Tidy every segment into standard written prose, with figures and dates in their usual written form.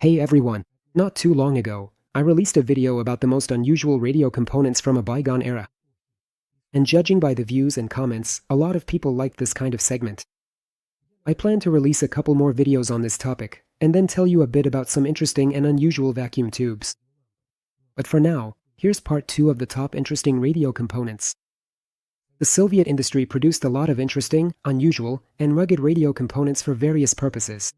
Hey everyone! Not too long ago, I released a video about the most unusual radio components from a bygone era. And judging by the views and comments, a lot of people liked this kind of segment. I plan to release a couple more videos on this topic, and then tell you a bit about some interesting and unusual vacuum tubes. But for now, here's part 2 of the top interesting radio components. The Soviet industry produced a lot of interesting, unusual, and rugged radio components for various purposes.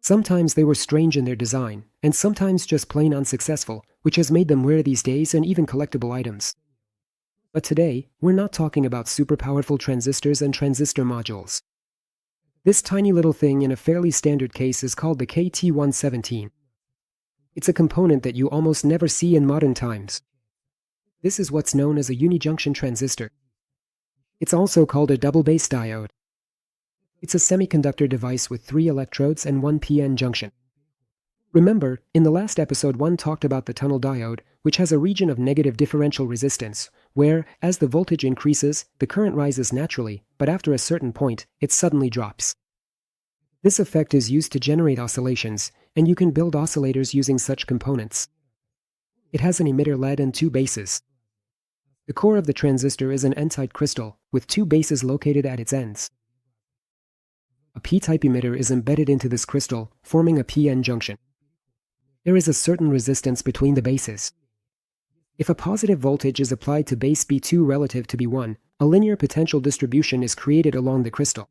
Sometimes they were strange in their design, and sometimes just plain unsuccessful, which has made them rare these days and even collectible items. But today, we're not talking about super powerful transistors and transistor modules. This tiny little thing in a fairly standard case is called the KT117. It's a component that you almost never see in modern times. This is what's known as a Unijunction transistor. It's also called a double-base diode. It's a semiconductor device with 3 electrodes and 1 p-n junction. Remember, in the last episode 1 talked about the tunnel diode, which has a region of negative differential resistance, where, as the voltage increases, the current rises naturally, but after a certain point, it suddenly drops. This effect is used to generate oscillations, and you can build oscillators using such components. It has an emitter LED and 2 bases. The core of the transistor is an N-type crystal, with 2 bases located at its ends. A p-type emitter is embedded into this crystal, forming a p-n junction. There is a certain resistance between the bases. If a positive voltage is applied to base B2 relative to B1, a linear potential distribution is created along the crystal.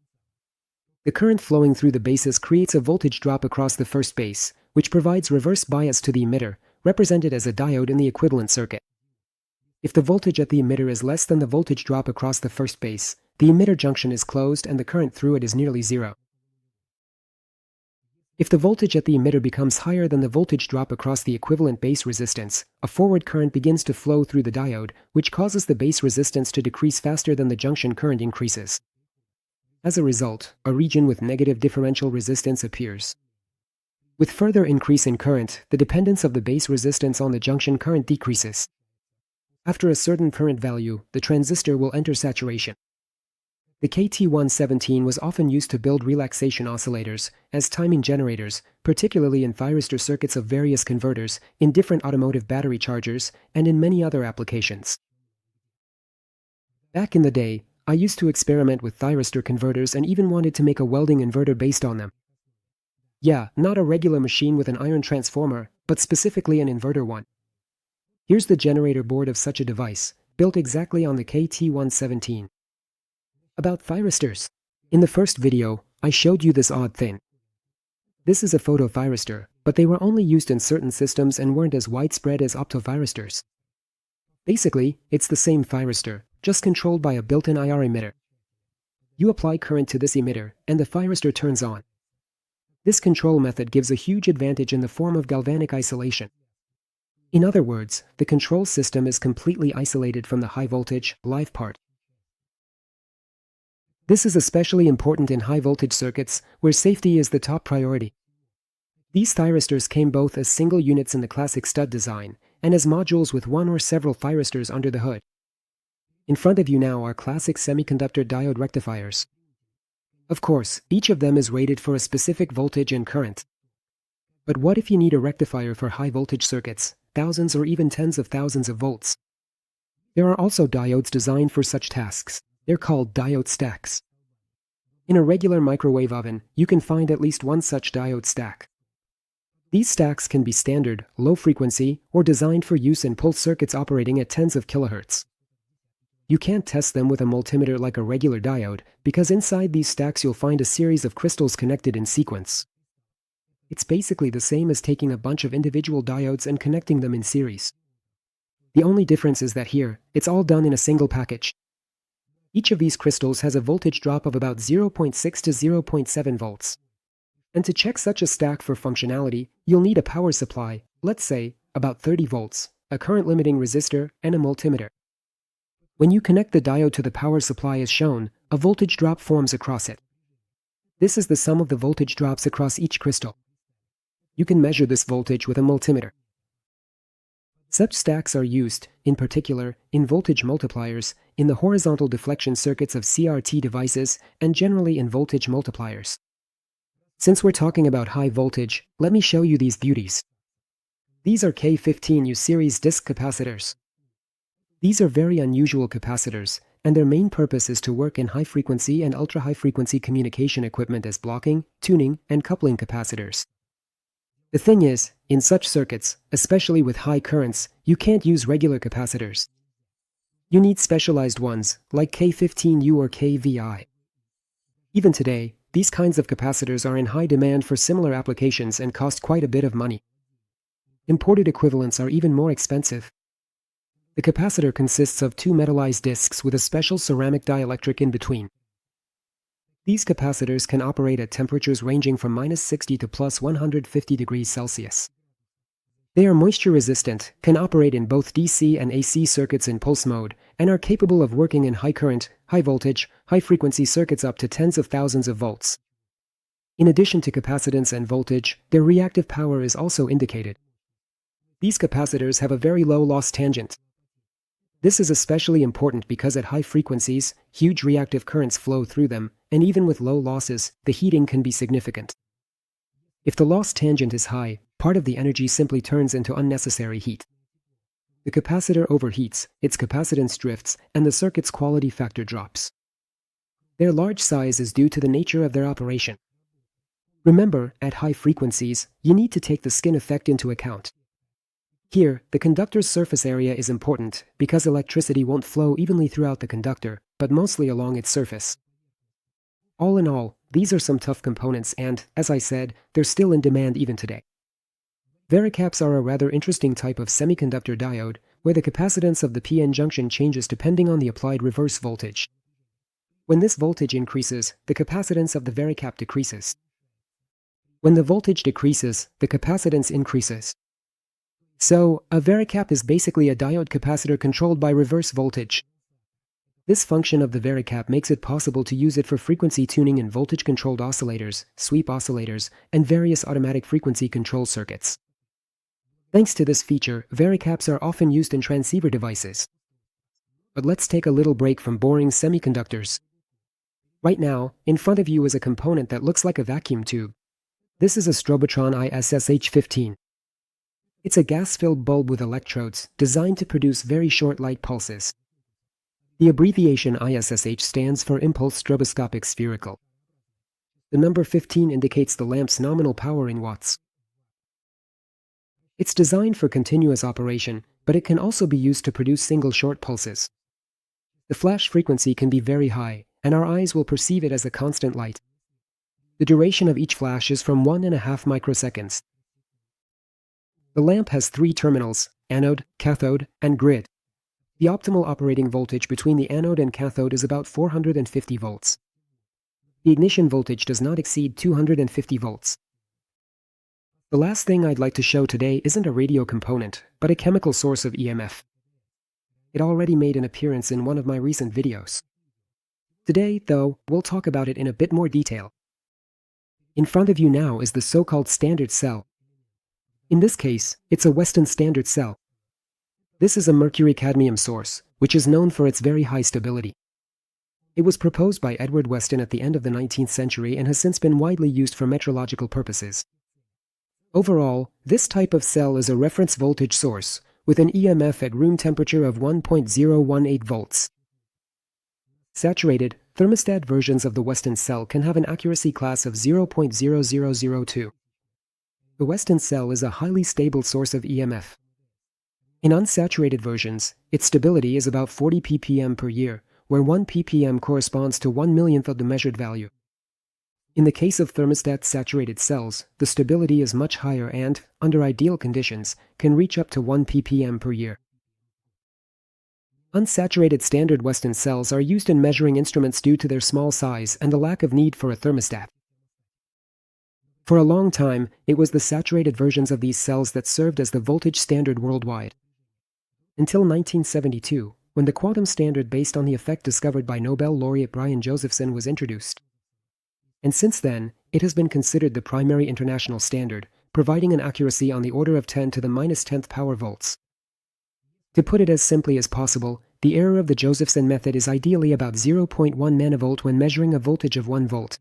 The current flowing through the bases creates a voltage drop across the first base, which provides reverse bias to the emitter, represented as a diode in the equivalent circuit. If the voltage at the emitter is less than the voltage drop across the first base, the emitter junction is closed and the current through it is nearly zero. If the voltage at the emitter becomes higher than the voltage drop across the equivalent base resistance, a forward current begins to flow through the diode, which causes the base resistance to decrease faster than the junction current increases. As a result, a region with negative differential resistance appears. With further increase in current, the dependence of the base resistance on the junction current decreases. After a certain current value, the transistor will enter saturation. The KT117 was often used to build relaxation oscillators, as timing generators, particularly in thyristor circuits of various converters, in different automotive battery chargers, and in many other applications. Back in the day, I used to experiment with thyristor converters and even wanted to make a welding inverter based on them. Yeah, not a regular machine with an iron transformer, but specifically an inverter one. Here's the generator board of such a device, built exactly on the KT117. About thyristors. In the first video, I showed you this odd thing. This is a photothyristor, but they were only used in certain systems and weren't as widespread as optothyristors. Basically, it's the same thyristor, just controlled by a built-in IR emitter. You apply current to this emitter, and the thyristor turns on. This control method gives a huge advantage in the form of galvanic isolation. In other words, the control system is completely isolated from the high-voltage, live part. This is especially important in high-voltage circuits, where safety is the top priority. These thyristors came both as single units in the classic stud design, and as modules with one or several thyristors under the hood. In front of you now are classic semiconductor diode rectifiers. Of course, each of them is rated for a specific voltage and current. But what if you need a rectifier for high-voltage circuits, thousands or even tens of thousands of volts? There are also diodes designed for such tasks. They're called diode stacks. In a regular microwave oven, you can find at least one such diode stack. These stacks can be standard, low frequency, or designed for use in pulse circuits operating at tens of kilohertz. You can't test them with a multimeter like a regular diode, because inside these stacks you'll find a series of crystals connected in sequence. It's basically the same as taking a bunch of individual diodes and connecting them in series. The only difference is that here, it's all done in a single package. Each of these crystals has a voltage drop of about 0.6 to 0.7 volts. And to check such a stack for functionality, you'll need a power supply, let's say, about 30 volts, a current-limiting resistor, and a multimeter. When you connect the diode to the power supply as shown, a voltage drop forms across it. This is the sum of the voltage drops across each crystal. You can measure this voltage with a multimeter. Such stacks are used, in particular, in voltage multipliers, in the horizontal deflection circuits of CRT devices, and generally in voltage multipliers. Since we're talking about high voltage, let me show you these beauties. These are K15U series disc capacitors. These are very unusual capacitors, and their main purpose is to work in high-frequency and ultra-high-frequency communication equipment as blocking, tuning, and coupling capacitors. The thing is, in such circuits, especially with high currents, you can't use regular capacitors. You need specialized ones, like K15U or KVI. Even today, these kinds of capacitors are in high demand for similar applications and cost quite a bit of money. Imported equivalents are even more expensive. The capacitor consists of two metallized discs with a special ceramic dielectric in between. These capacitors can operate at temperatures ranging from -60 to +150 degrees Celsius. They are moisture resistant, can operate in both DC and AC circuits in pulse mode, and are capable of working in high current, high voltage, high frequency circuits up to tens of thousands of volts. In addition to capacitance and voltage, their reactive power is also indicated. These capacitors have a very low loss tangent. This is especially important because at high frequencies, huge reactive currents flow through them, and even with low losses, the heating can be significant. If the loss tangent is high, part of the energy simply turns into unnecessary heat. The capacitor overheats, its capacitance drifts, and the circuit's quality factor drops. Their large size is due to the nature of their operation. Remember, at high frequencies, you need to take the skin effect into account. Here, the conductor's surface area is important because electricity won't flow evenly throughout the conductor, but mostly along its surface. All in all, these are some tough components and, as I said, they're still in demand even today. Varicaps are a rather interesting type of semiconductor diode, where the capacitance of the p-n junction changes depending on the applied reverse voltage. When this voltage increases, the capacitance of the varicap decreases. When the voltage decreases, the capacitance increases. So, a varicap is basically a diode capacitor controlled by reverse voltage. This function of the varicap makes it possible to use it for frequency tuning in voltage-controlled oscillators, sweep oscillators, and various automatic frequency control circuits. Thanks to this feature, varicaps are often used in transceiver devices. But let's take a little break from boring semiconductors. Right now, in front of you is a component that looks like a vacuum tube. This is a Strobatron ISSH15. It's a gas-filled bulb with electrodes designed to produce very short light pulses. The abbreviation ISSH stands for impulse stroboscopic spherical. The number 15 indicates the lamp's nominal power in watts. It's designed for continuous operation, but it can also be used to produce single short pulses. The flash frequency can be very high, and our eyes will perceive it as a constant light. The duration of each flash is from 1.5 microseconds. The lamp has 3 terminals: anode, cathode, and grid. The optimal operating voltage between the anode and cathode is about 450 volts. The ignition voltage does not exceed 250 volts. The last thing I'd like to show today isn't a radio component, but a chemical source of EMF. It already made an appearance in one of my recent videos. Today, though, we'll talk about it in a bit more detail. In front of you now is the so-called standard cell. In this case, it's a Weston standard cell. This is a mercury-cadmium source, which is known for its very high stability. It was proposed by Edward Weston at the end of the 19th century and has since been widely used for metrological purposes. Overall, this type of cell is a reference voltage source, with an EMF at room temperature of 1.018 volts. Saturated, thermostat versions of the Weston cell can have an accuracy class of 0.0002. The Weston cell is a highly stable source of EMF. In unsaturated versions, its stability is about 40 ppm per year, where 1 ppm corresponds to 1/1,000,000th of the measured value. In the case of thermostat-saturated cells, the stability is much higher and, under ideal conditions, can reach up to 1 ppm per year. Unsaturated standard Weston cells are used in measuring instruments due to their small size and the lack of need for a thermostat. For a long time, it was the saturated versions of these cells that served as the voltage standard worldwide. Until 1972, when the quantum standard based on the effect discovered by Nobel laureate Brian Josephson was introduced. And since then, it has been considered the primary international standard, providing an accuracy on the order of 10 to the -10th power volts. To put it as simply as possible, the error of the Josephson method is ideally about 0.1 nanovolt when measuring a voltage of 1 volt.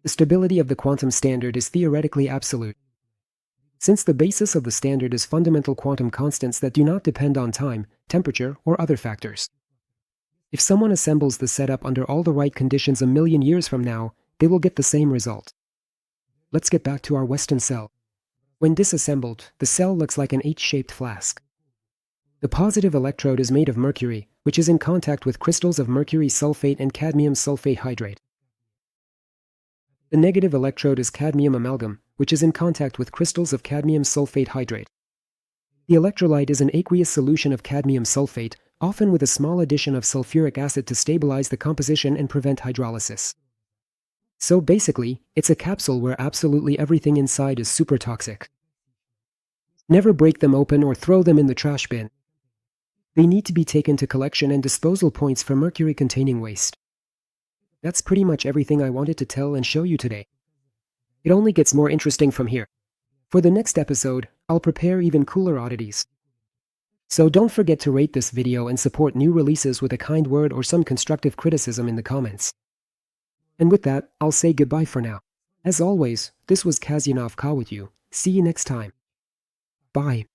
The stability of the quantum standard is theoretically absolute, since the basis of the standard is fundamental quantum constants that do not depend on time, temperature, or other factors. If someone assembles the setup under all the right conditions a million years from now, they will get the same result. Let's get back to our Weston cell. When disassembled, the cell looks like an H-shaped flask. The positive electrode is made of mercury, which is in contact with crystals of mercury sulfate and cadmium sulfate hydrate. The negative electrode is cadmium amalgam, which is in contact with crystals of cadmium sulfate hydrate. The electrolyte is an aqueous solution of cadmium sulfate, often with a small addition of sulfuric acid to stabilize the composition and prevent hydrolysis. So basically, it's a capsule where absolutely everything inside is super toxic. Never break them open or throw them in the trash bin. They need to be taken to collection and disposal points for mercury-containing waste. That's pretty much everything I wanted to tell and show you today. It only gets more interesting from here. For the next episode, I'll prepare even cooler oddities. So don't forget to rate this video and support new releases with a kind word or some constructive criticism in the comments. And with that, I'll say goodbye for now. As always, this was Kazyanov Ka with you. See you next time. Bye.